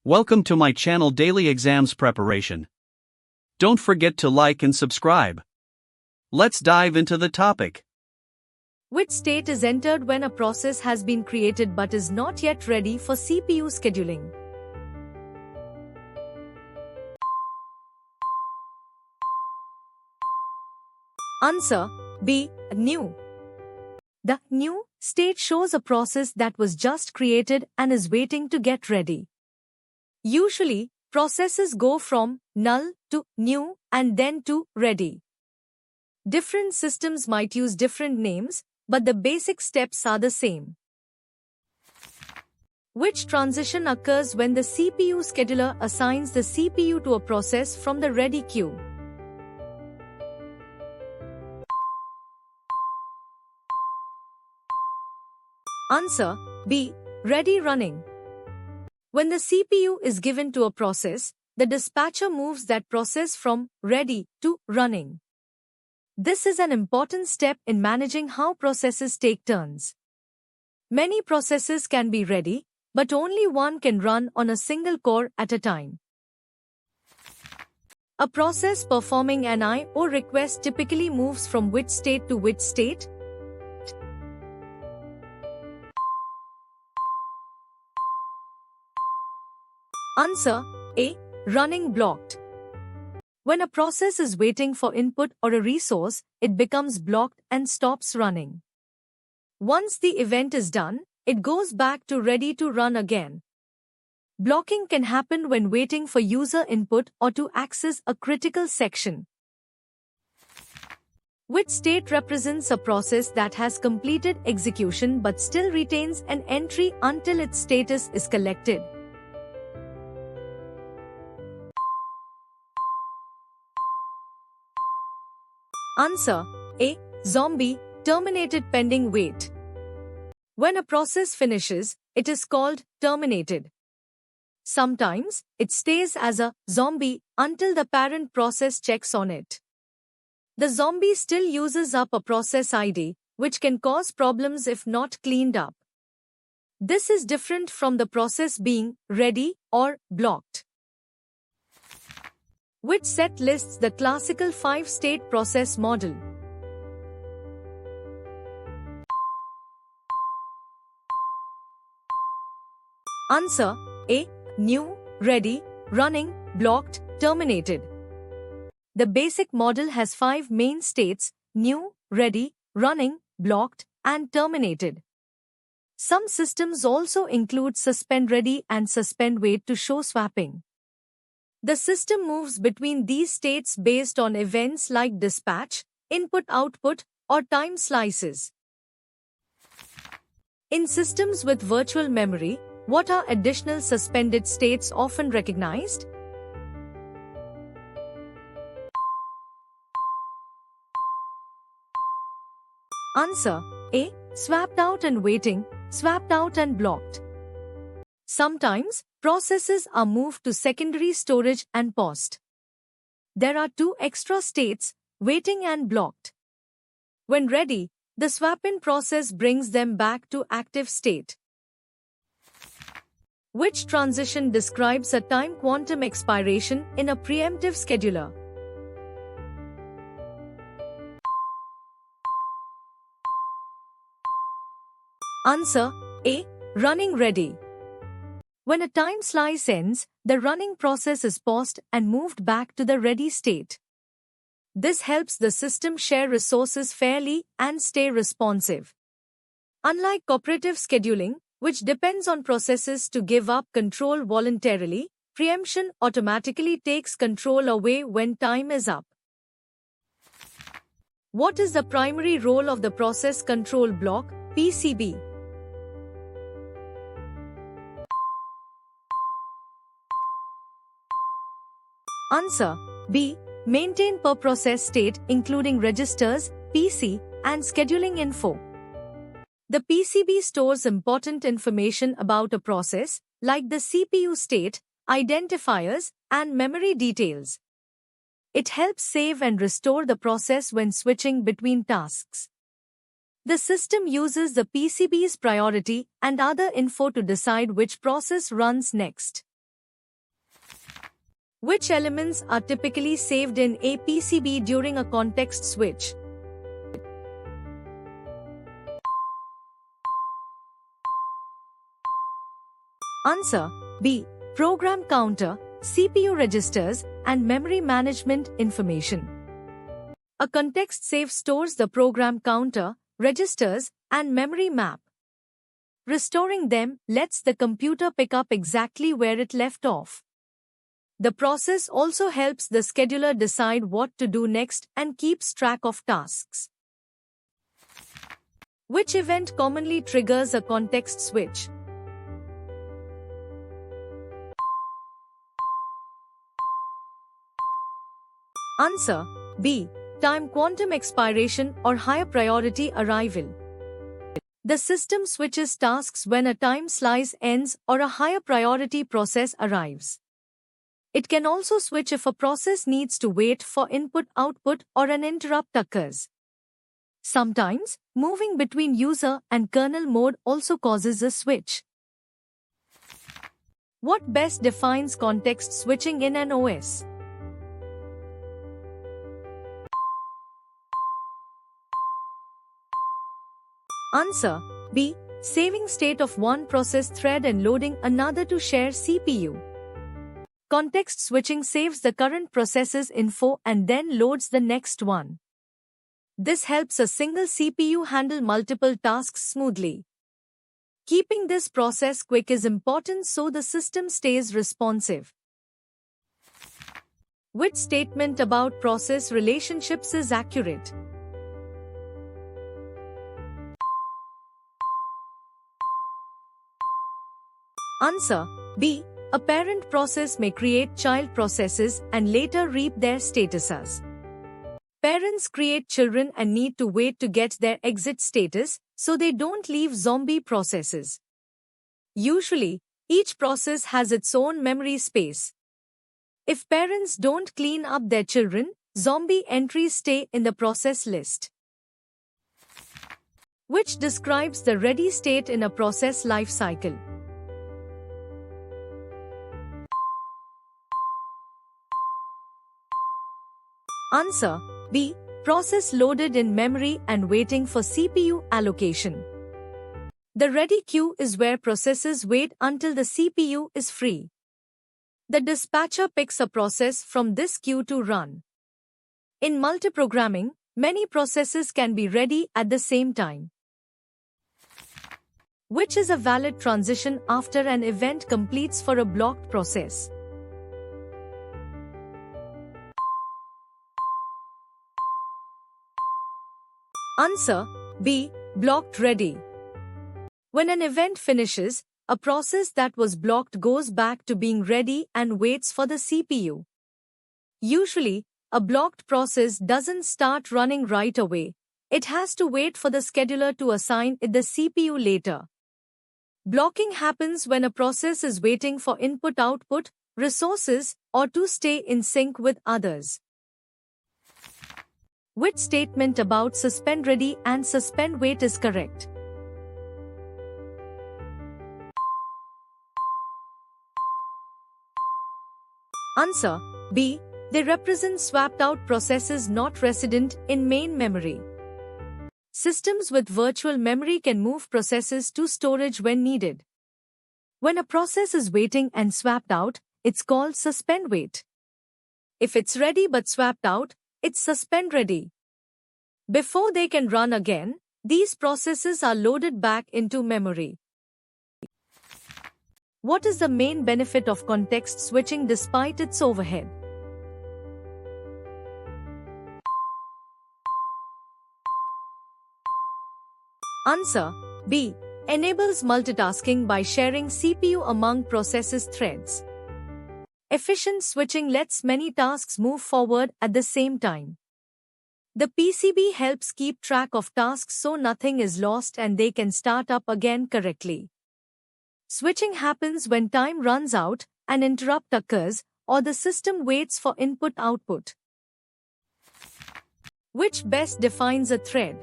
Welcome to my channel Daily Exams Preparation. Don't forget to like and subscribe. Let's dive into the topic. Which state is entered when a process has been created but is not yet ready for CPU scheduling? Answer B. New. The new state shows a process that was just created and is waiting to get ready. Usually, processes go from null to new and then to ready. Different systems might use different names, but the basic steps are the same. Which transition occurs when the CPU scheduler assigns the CPU to a process from the ready queue? Answer B. Ready running. When the CPU is given to a process, the dispatcher moves that process from ready to running. This is an important step in managing how processes take turns. Many processes can be ready, but only one can run on a single core at a time. A process performing an I/O request typically moves from which state to which state? Answer A. Running blocked. When a process is waiting for input or a resource, it becomes blocked and stops running. Once the event is done, it goes back to ready to run again. Blocking can happen when waiting for user input or to access a critical section. Which state represents a process that has completed execution but still retains an entry until its status is collected? Answer A. Zombie, terminated pending wait. When a process finishes, it is called terminated. Sometimes, it stays as a zombie until the parent process checks on it. The zombie still uses up a process ID, which can cause problems if not cleaned up. This is different from the process being ready or blocked. Which set lists the classical 5-state process model? Answer A. New, ready, running, blocked, terminated. The basic model has 5 main states: new, ready, running, blocked, and terminated. Some systems also include suspend ready and suspend wait to show swapping. The system moves between these states based on events like dispatch, input-output, or time slices. In systems with virtual memory, what are additional suspended states often recognized? Answer A. Swapped out and waiting, swapped out and blocked. Sometimes, processes are moved to secondary storage and paused. There are 2 extra states, waiting and blocked. When ready, the swap-in process brings them back to active state. Which transition describes a time quantum expiration in a preemptive scheduler? Answer A. Running ready. When a time slice ends, the running process is paused and moved back to the ready state. This helps the system share resources fairly and stay responsive. Unlike cooperative scheduling, which depends on processes to give up control voluntarily, preemption automatically takes control away when time is up. What is the primary role of the process control block, PCB? Answer B. Maintain per process state including registers, PC, and scheduling info. The PCB stores important information about a process, like the CPU state, identifiers, and memory details. It helps save and restore the process when switching between tasks. The system uses the PCB's priority and other info to decide which process runs next. Which elements are typically saved in a PCB during a context switch? Answer B. Program counter, CPU registers, and memory management information. A context save stores the program counter, registers, and memory map. Restoring them lets the computer pick up exactly where it left off. The process also helps the scheduler decide what to do next and keeps track of tasks. Which event commonly triggers a context switch? Answer B. Time quantum expiration or higher priority arrival. The system switches tasks when a time slice ends or a higher priority process arrives. It can also switch if a process needs to wait for input-output or an interrupt occurs. Sometimes, moving between user and kernel mode also causes a switch. What best defines context switching in an OS? Answer B. Saving state of one process thread and loading another to share CPU. Context switching saves the current process's info and then loads the next one. This helps a single CPU handle multiple tasks smoothly. Keeping this process quick is important so the system stays responsive. Which statement about process relationships is accurate? Answer B. A parent process may create child processes and later reap their statuses. Parents create children and need to wait to get their exit status, so they don't leave zombie processes. Usually, each process has its own memory space. If parents don't clean up their children, zombie entries stay in the process list. Which describes the ready state in a process life cycle? Answer B. Process loaded in memory and waiting for CPU allocation. The ready queue is where processes wait until the CPU is free. The dispatcher picks a process from this queue to run. In multiprogramming, many processes can be ready at the same time. Which is a valid transition after an event completes for a blocked process? Answer B. Blocked ready. When an event finishes, a process that was blocked goes back to being ready and waits for the CPU. Usually, a blocked process doesn't start running right away. It has to wait for the scheduler to assign it the CPU later. Blocking happens when a process is waiting for input-output, resources, or to stay in sync with others. Which statement about suspend ready and suspend wait is correct? Answer B. They represent swapped out processes not resident in main memory. Systems with virtual memory can move processes to storage when needed. When a process is waiting and swapped out, it's called suspend wait. If it's ready but swapped out, it's suspend ready. Before they can run again, these processes are loaded back into memory. What is the main benefit of context switching despite its overhead? Answer B. Enables multitasking by sharing CPU among processes threads. Efficient switching lets many tasks move forward at the same time. The PCB helps keep track of tasks so nothing is lost and they can start up again correctly. Switching happens when time runs out, an interrupt occurs, or the system waits for input-output. Which best defines a thread?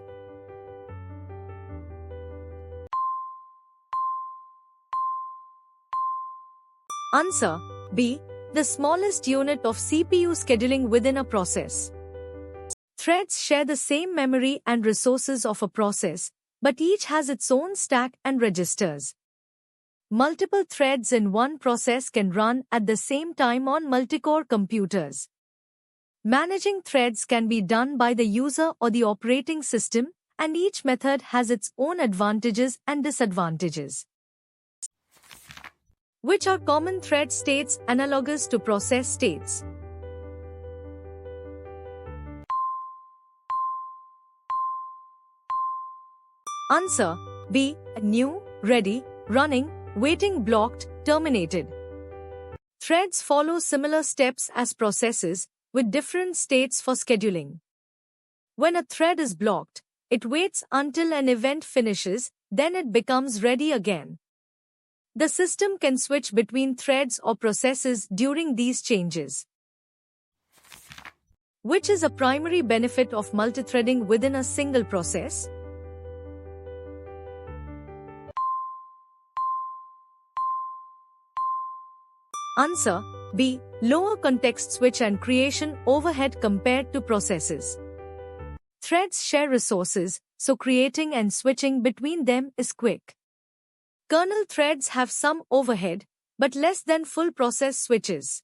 Answer B. the smallest unit of CPU scheduling within a process. Threads share the same memory and resources of a process, but each has its own stack and registers. Multiple threads in one process can run at the same time on multi-core computers. Managing threads can be done by the user or the operating system, and each method has its own advantages and disadvantages. Which are common thread states analogous to process states? Answer B. New, ready, running, waiting, blocked, terminated. Threads follow similar steps as processes, with different states for scheduling. When a thread is blocked, it waits until an event finishes, then it becomes ready again. The system can switch between threads or processes during these changes. Which is a primary benefit of multithreading within a single process? Answer B. Lower context switch and creation overhead compared to processes. Threads share resources, so creating and switching between them is quick. Kernel threads have some overhead, but less than full process switches.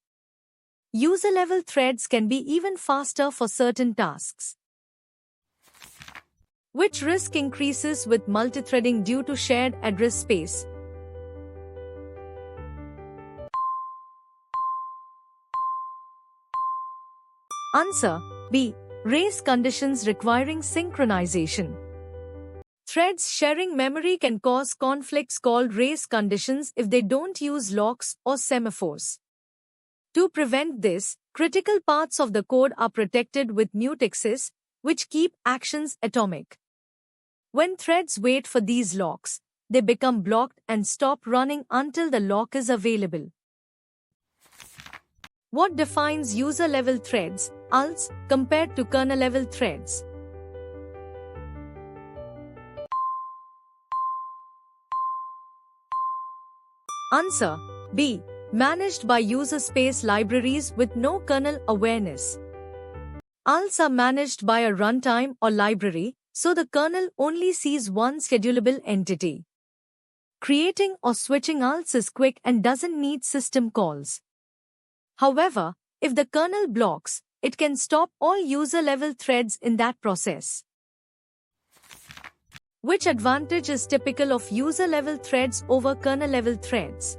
User-level threads can be even faster for certain tasks. Which risk increases with multithreading due to shared address space? Answer B. Race conditions requiring synchronization. Threads sharing memory can cause conflicts called race conditions if they don't use locks or semaphores. To prevent this, critical parts of the code are protected with mutexes, which keep actions atomic. When threads wait for these locks, they become blocked and stop running until the lock is available. What defines user-level threads, ULTs, compared to kernel-level threads? Answer B. Managed by user space libraries with no kernel awareness. ULTs are managed by a runtime or library, so the kernel only sees one schedulable entity. Creating or switching ULTs is quick and doesn't need system calls. However, if the kernel blocks, it can stop all user-level threads in that process. Which advantage is typical of user-level threads over kernel-level threads?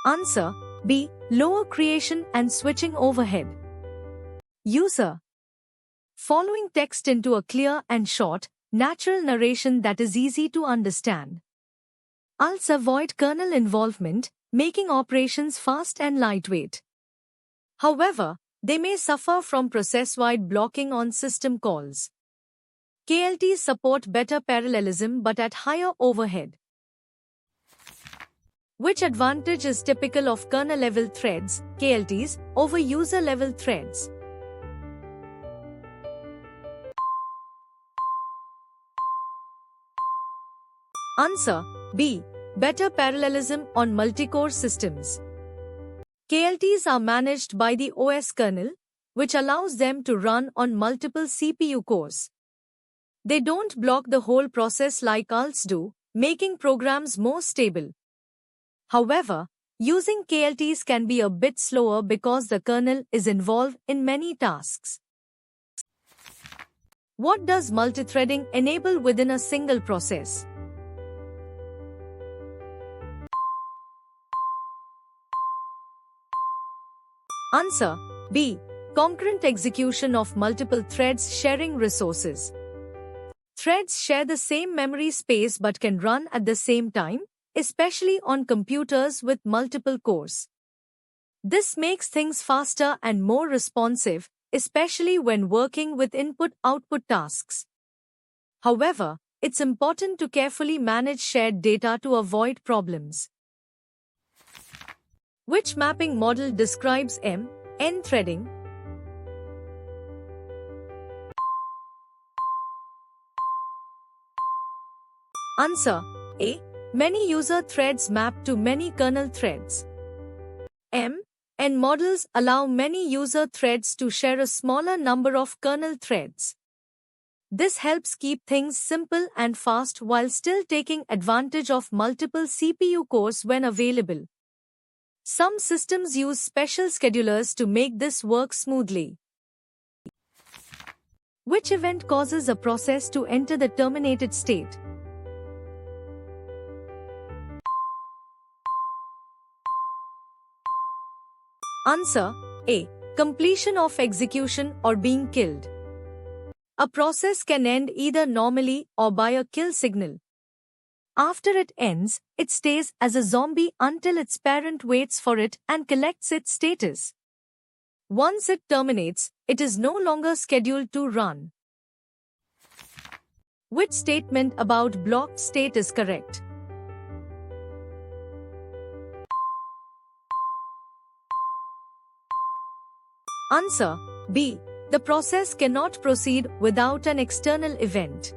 Answer B. Lower creation and switching overhead. User. Following text into a clear and short, natural narration that is easy to understand. ULTs avoid kernel involvement, making operations fast and lightweight. However, they may suffer from process-wide blocking on system calls. KLTs support better parallelism but at higher overhead. Which advantage is typical of kernel-level threads, KLTs, over user-level threads? Answer B. Better parallelism on multi-core systems. KLTs are managed by the OS kernel, which allows them to run on multiple CPU cores. They don't block the whole process like ULTs do, making programs more stable. However, using KLTs can be a bit slower because the kernel is involved in many tasks. What does multithreading enable within a single process? Answer B. Concurrent execution of multiple threads sharing resources. Threads share the same memory space but can run at the same time, especially on computers with multiple cores. This makes things faster and more responsive, especially when working with input-output tasks. However, it's important to carefully manage shared data to avoid problems. Which mapping model describes M-N threading? Answer A. Many user threads map to many kernel threads. M. N models allow many user threads to share a smaller number of kernel threads. This helps keep things simple and fast while still taking advantage of multiple CPU cores when available. Some systems use special schedulers to make this work smoothly. Which event causes a process to enter the terminated state? Answer A. Completion of execution or being killed. A process can end either normally or by a kill signal. After it ends, it stays as a zombie until its parent waits for it and collects its status. Once it terminates, it is no longer scheduled to run. Which statement about blocked state is correct? Answer B. The process cannot proceed without an external event.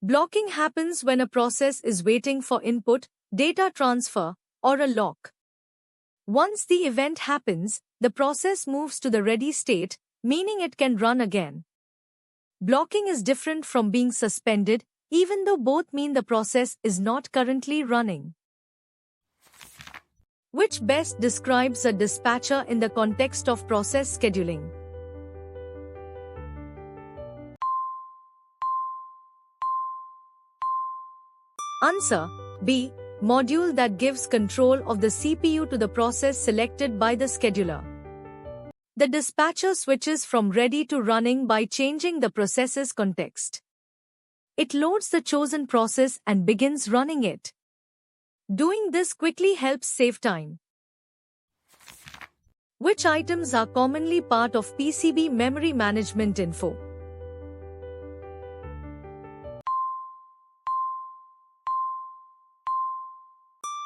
Blocking happens when a process is waiting for input, data transfer, or a lock. Once the event happens, the process moves to the ready state, meaning it can run again. Blocking is different from being suspended, even though both mean the process is not currently running. Which best describes a dispatcher in the context of process scheduling? Answer B. Module that gives control of the CPU to the process selected by the scheduler. The dispatcher switches from ready to running by changing the process's context. It loads the chosen process and begins running it. Doing this quickly helps save time. Which items are commonly part of PCB memory management info?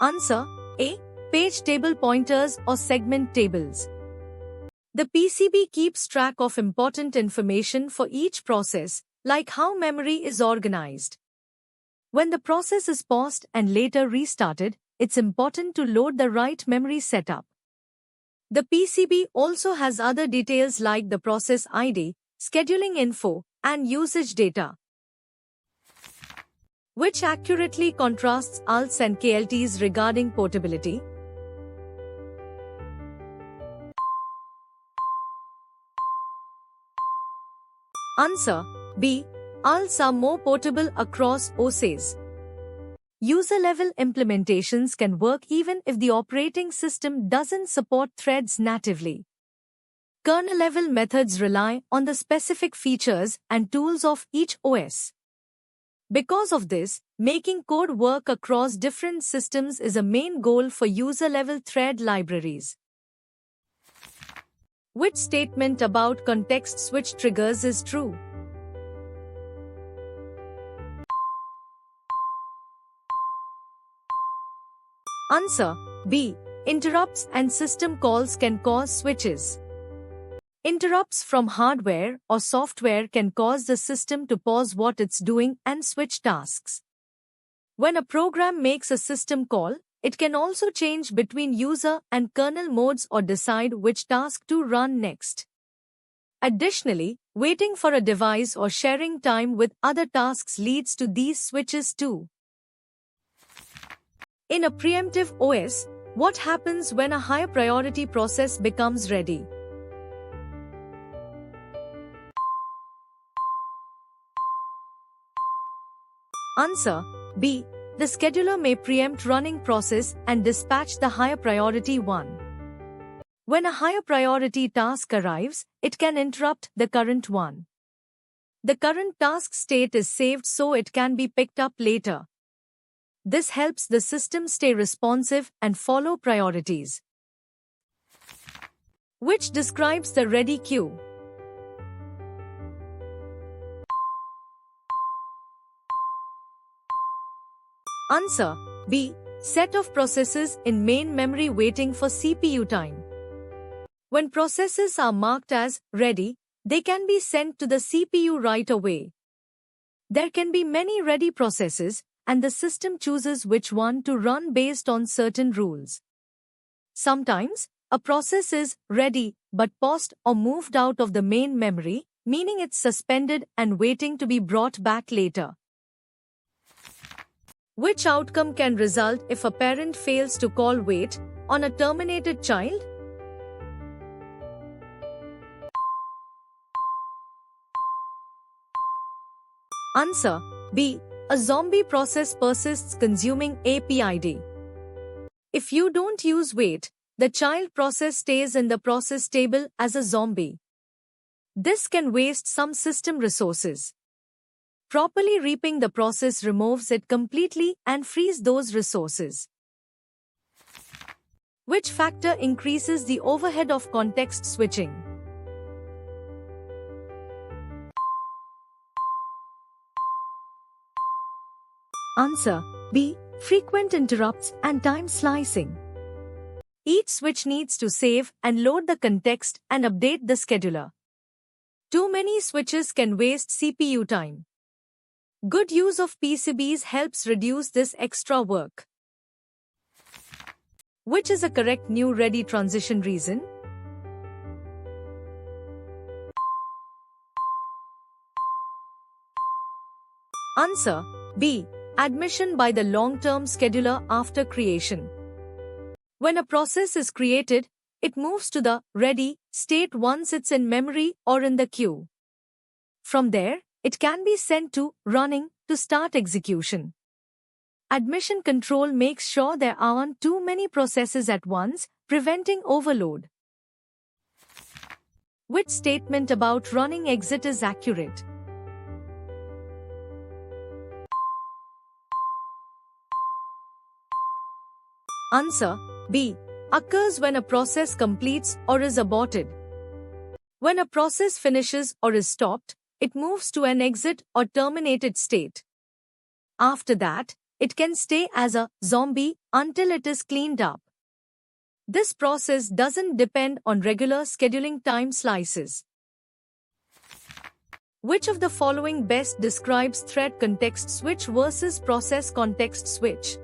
Answer A. Page table pointers or segment tables. The PCB keeps track of important information for each process, like how memory is organized. When the process is paused and later restarted, it's important to load the right memory setup. The PCB also has other details like the process ID, scheduling info, and usage data, which accurately contrasts ALTs and KLTs regarding portability. Answer B. ALTs are more portable across OSes. User-level implementations can work even if the operating system doesn't support threads natively. Kernel-level methods rely on the specific features and tools of each OS. Because of this, making code work across different systems is a main goal for user-level thread libraries. Which statement about context switch triggers is true? Answer B. Interrupts and system calls can cause switches. Interrupts from hardware or software can cause the system to pause what it's doing and switch tasks. When a program makes a system call, it can also change between user and kernel modes or decide which task to run next. Additionally, waiting for a device or sharing time with other tasks leads to these switches too. In a preemptive OS, what happens when a higher priority process becomes ready? Answer B. The scheduler may preempt running process and dispatch the higher priority one. When a higher priority task arrives, it can interrupt the current one. The current task state is saved so it can be picked up later. This helps the system stay responsive and follow priorities. Which describes the ready queue? Answer B. Set of processes in main memory waiting for CPU time. When processes are marked as ready, they can be sent to the CPU right away. There can be many ready processes, and the system chooses which one to run based on certain rules. Sometimes, a process is ready but paused or moved out of the main memory, meaning it's suspended and waiting to be brought back later. Which outcome can result if a parent fails to call wait on a terminated child? Answer B. A zombie process persists consuming APID. If you don't use wait, the child process stays in the process table as a zombie. This can waste some system resources. Properly reaping the process removes it completely and frees those resources. Which factor increases the overhead of context switching? Answer B. Frequent interrupts and time slicing. Each switch needs to save and load the context and update the scheduler. Too many switches can waste CPU time. Good use of PCBs helps reduce this extra work. Which is a correct new ready transition reason? Answer B. Admission by the long-term scheduler after creation. When a process is created, it moves to the ready state once it's in memory or in the queue. From there, it can be sent to running to start execution. Admission control makes sure there aren't too many processes at once, preventing overload. Which statement about running exit is accurate? Answer B. Occurs when a process completes or is aborted. When a process finishes or is stopped, it moves to an exit or terminated state. After that, it can stay as a zombie until it is cleaned up. This process doesn't depend on regular scheduling time slices. Which of the following best describes thread context switch versus process context switch?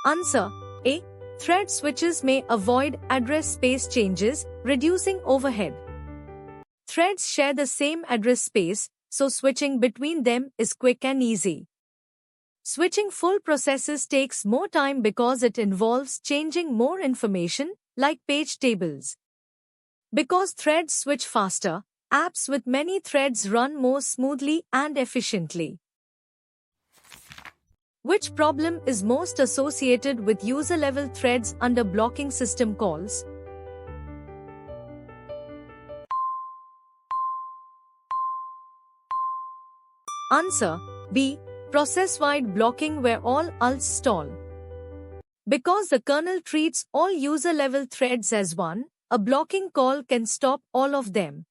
Answer A. Thread switches may avoid address space changes, reducing overhead. Threads share the same address space, so switching between them is quick and easy. Switching full processes takes more time because it involves changing more information, like page tables. Because threads switch faster, apps with many threads run more smoothly and efficiently. Which problem is most associated with user-level threads under blocking system calls? Answer B. Process-wide blocking where all ults stall. Because the kernel treats all user-level threads as one, a blocking call can stop all of them.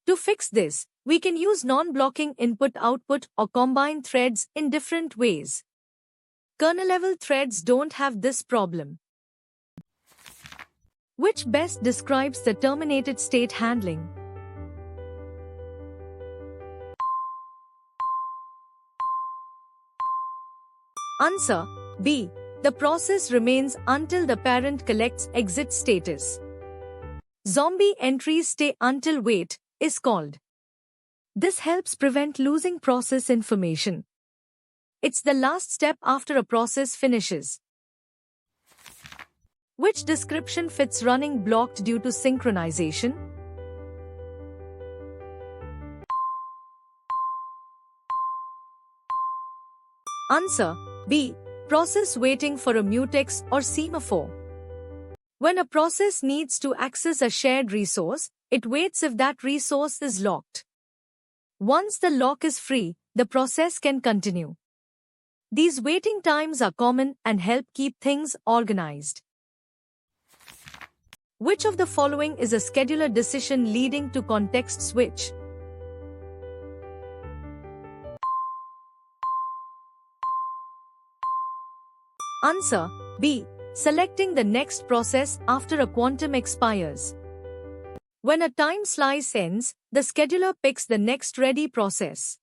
To fix this, we can use non-blocking input-output or combine threads in different ways. Kernel-level threads don't have this problem. Which best describes the terminated state handling? Answer B. The process remains until the parent collects exit status. Zombie entries stay until wait is called. This helps prevent losing process information. It's the last step after a process finishes. Which description fits running blocked due to synchronization? Answer B. Process waiting for a mutex or semaphore. When a process needs to access a shared resource, it waits if that resource is locked. Once the lock is free, the process can continue. These waiting times are common and help keep things organized. Which of the following is a scheduler decision leading to context switch? Answer B. Selecting the next process after a quantum expires. When a time slice ends, the scheduler picks the next ready process.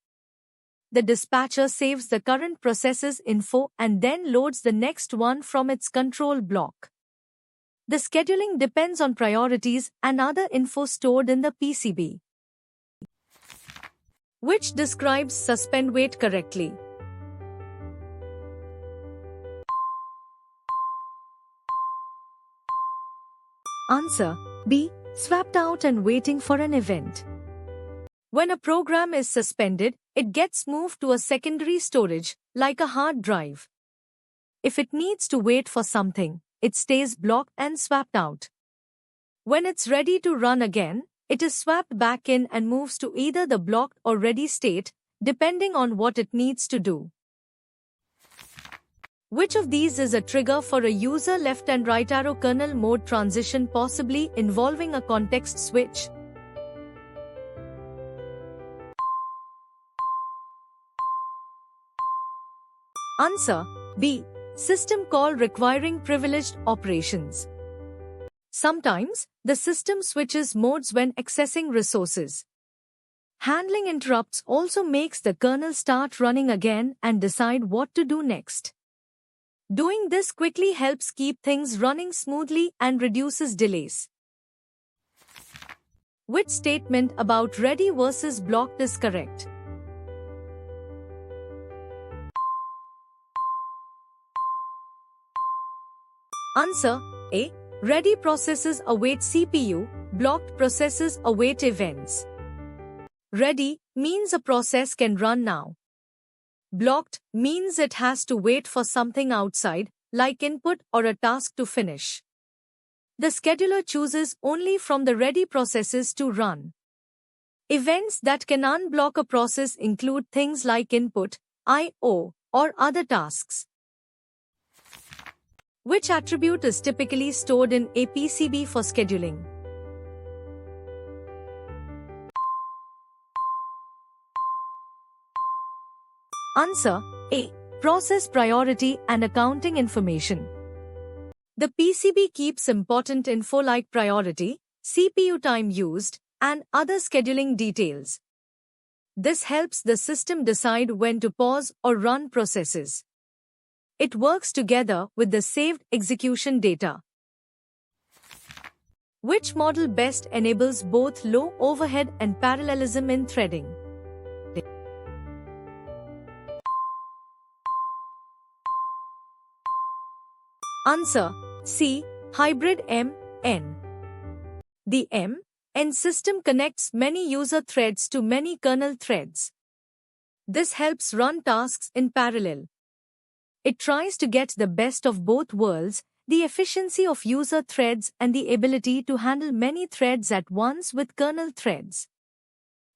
The dispatcher saves the current process's info and then loads the next one from its control block. The scheduling depends on priorities and other info stored in the PCB. Which describes suspend wait correctly? Answer B. Swapped out and waiting for an event. When a program is suspended, it gets moved to a secondary storage, like a hard drive. If it needs to wait for something, it stays blocked and swapped out. When it's ready to run again, it is swapped back in and moves to either the blocked or ready state, depending on what it needs to do. Which of these is a trigger for a user left and right arrow kernel mode transition, possibly involving a context switch? Answer B. System call requiring privileged operations. Sometimes, the system switches modes when accessing resources. Handling interrupts also makes the kernel start running again and decide what to do next. Doing this quickly helps keep things running smoothly and reduces delays. Which statement about ready versus blocked is correct? Answer A. Ready processes await CPU, blocked processes await events. Ready means a process can run now. Blocked means it has to wait for something outside, like input or a task to finish. The scheduler chooses only from the ready processes to run. Events that can unblock a process include things like input, I/O, or other tasks. Which attribute is typically stored in a PCB for scheduling? Answer A. Process priority and accounting information. The PCB keeps important info like priority, CPU time used, and other scheduling details. This helps the system decide when to pause or run processes. It works together with the saved execution data. Which model best enables both low overhead and parallelism in threading? Answer C. Hybrid M/N. The M/N system connects many user threads to many kernel threads. This helps run tasks in parallel. It tries to get the best of both worlds, the efficiency of user threads and the ability to handle many threads at once with kernel threads.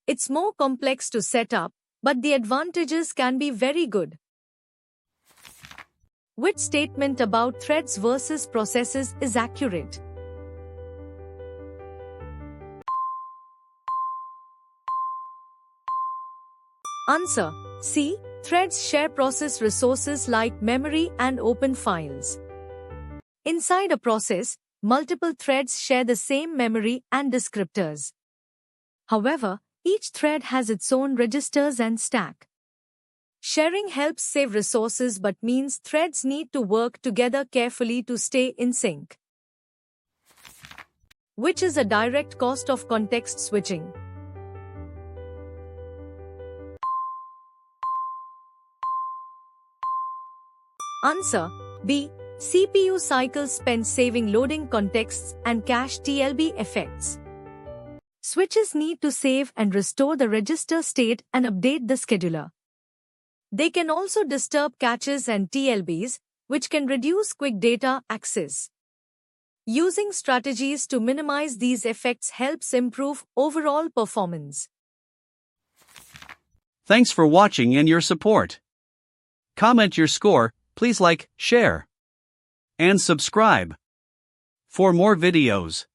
It's more complex to set up, but the advantages can be very good. Which statement about threads versus processes is accurate? Answer C. Threads share process resources like memory and open files. Inside a process, multiple threads share the same memory and descriptors. However, each thread has its own registers and stack. Sharing helps save resources but means threads need to work together carefully to stay in sync. Which is a direct cost of context switching? Answer B. CPU cycles spent saving loading contexts and cache TLB effects. Switches need to save and restore the register state and update the scheduler. They can also disturb caches and TLBs, which can reduce quick data access. Using strategies to minimize these effects helps improve overall performance. Thanks for watching and your support. Comment your score, please like, share, and subscribe for more videos.